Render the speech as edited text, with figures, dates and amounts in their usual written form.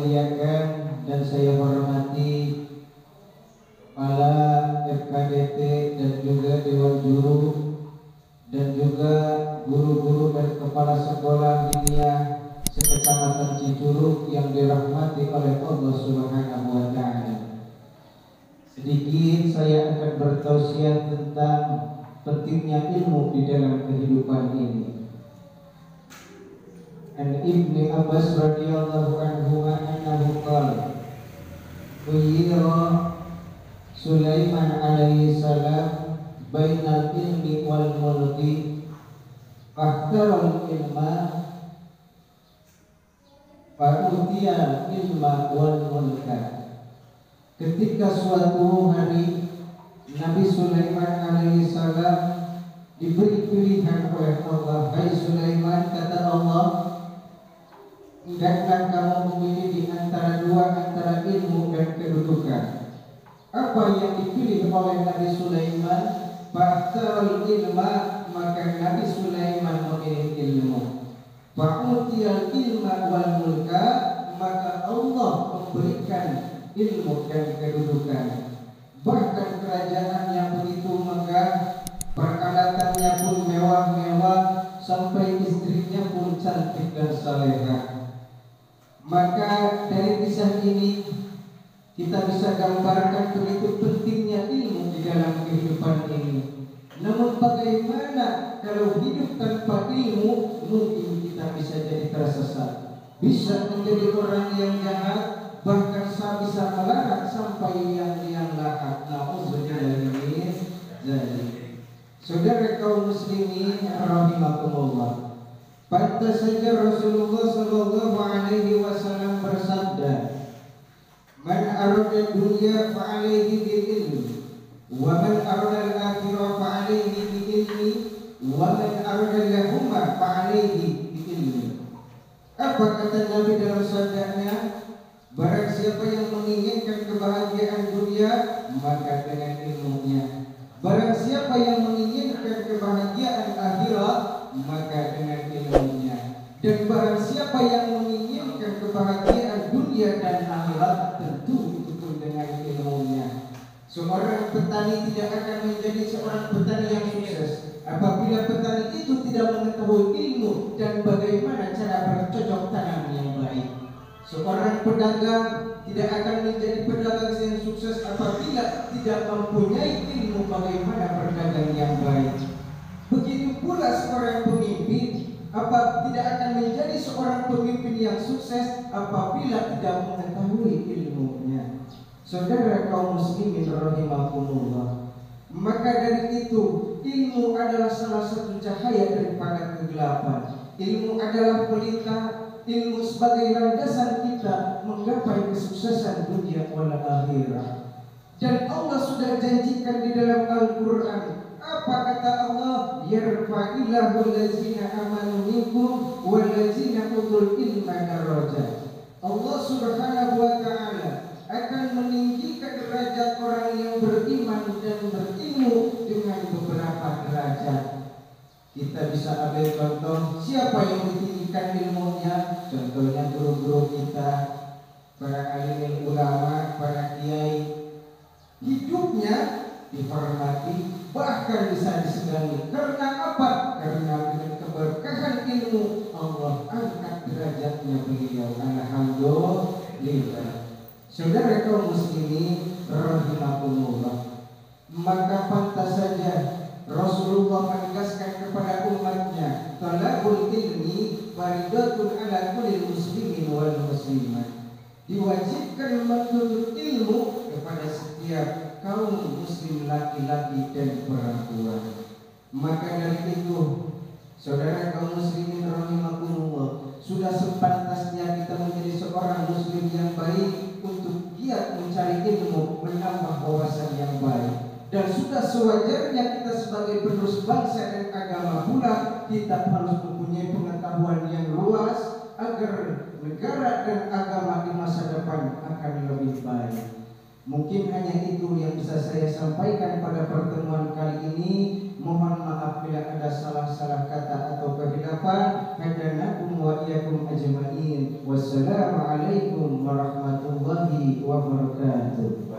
muliakan dan saya hormati para FKDT dan juga Dewan Juru dan juga guru-guru dan kepala sekolah diniyah sekecamatan Cijuruk yang dirahmati oleh Allah Subhanahu wa taala. Sedikit saya akan bertausiah tentang pentingnya ilmu di dalam kehidupan ini. An Ibnu Abbas radhiyallahu anhu annahu qala khuyira Sulaiman alaihi salam bainal ilmi wal mulki fahtaral ilma fa'utiya ilma wal mulka. Ketika suatu hari Nabi Sulaiman alaihi salam diberi pilihan oleh Allah, "Hai Sulaiman," kata Allah, "hendaklah kamu memilih di antara ilmu dan kedudukan." Apa yang dipilih oleh Nabi Sulaiman? Fa'tarul ilma, maka Nabi Sulaiman memilih ilmu. Fa'utiyal ilma wal mulka, maka Allah memberikan ilmu dan kedudukan. Bahkan kerajaannya begitu megah, peralatannya pun mewah-mewah, sampai istrinya pun cantik dan salehah. Maka dari kisah ini kita bisa gambarkan begitu pentingnya ilmu di dalam kehidupan ini. Namun bagaimana kalau hidup tanpa ilmu? Mungkin kita bisa jadi tersesat, bisa menjadi orang yang jahat, bahkan bisa melarat sampai yang lahat. Nauzubillah min dzalik. Saudara kaum muslimin rahimakumullah, pantas saja Rasulullah sallallahu alaihi wasallam bersabda, "Man arada dunya fa alaihi bil ilmi, wa man arada al-akhirah fa alaihi bil ilmi, wa man arada lahuma fa alaihi bil ilmi." Apa kata Nabi dalam sabdanya? Barang siapa yang menginginkan kebahagiaan dunia, maka dengan ilmunya. Barang siapa yang menginginkan kebahagiaan akhirat, maka dengan ilmunya. Dan barang siapa yang menginginkan kebahagiaan dunia dan akhirat, tentu itu pun dengan ilmunya. Seorang petani tidak akan menjadi seorang petani yang sukses apabila petani itu tidak mengetahui ilmu dan bagaimana cara bercocok tanam yang baik. Seorang pedagang tidak akan menjadi pedagang yang sukses apabila tidak mempunyai ilmu bagaimana berdagang yang baik. Begitu pula seorang pemimpin tidak akan menjadi seorang pemimpin yang sukses apabila tidak mengetahui ilmunya. Saudara kaum muslimin rahimakumullah, maka dari itu ilmu adalah salah satu cahaya daripada kegelapan. Ilmu adalah pelita, ilmu sebagai landasan kita menggapai kesuksesan dunia wal akhirah. Dan Allah sudah janjikan di dalam Al-Quran. Apa kata Allah? Yarfa'illahu allazina amanu minkum wallazina utul ilma darajat. Allah Subhanahu wa taala akan meninggikan derajat orang yang beriman dan berilmu dengan beberapa derajat. Kita bisa ambil contoh siapa yang ditinggikan ilmunya. Contohnya guru-guru kita, para alim ulama, para kiai. Hidupnya dihormati, bahkan bisa disegani. Karena apa? Karena dengan keberkahan ilmu Allah angkat derajatnya beliau. Alhamdulillah. Saudara kaum muslimin rahimakumullah, maka pantas saja Rasulullah menegaskan kepada umatnya, talabul ilmi faridatun ala kulli muslimin wal muslimat. Diwajibkan menuntut ilmu kepada setiap kaum muslim laki-laki dan perempuan. Maka dari itu, saudara kaum muslimin rahimakumullah, sudah sepantasnya kita menjadi seorang muslim yang baik untuk giat mencari ilmu, menambah wawasan yang baik. Dan sudah sewajarnya kita sebagai penerus bangsa dan agama pula, kita harus mempunyai pengetahuan yang luas agar negara dan agama di masa depan akan lebih baik. Mungkin hanya itu yang bisa saya sampaikan pada pertemuan kali ini. Mohon maaf bila ada salah-salah kata atau kehilapan. Hadanakum wa iyyakum ajma'in. Wassalamu alaikum warahmatullahi wabarakatuh.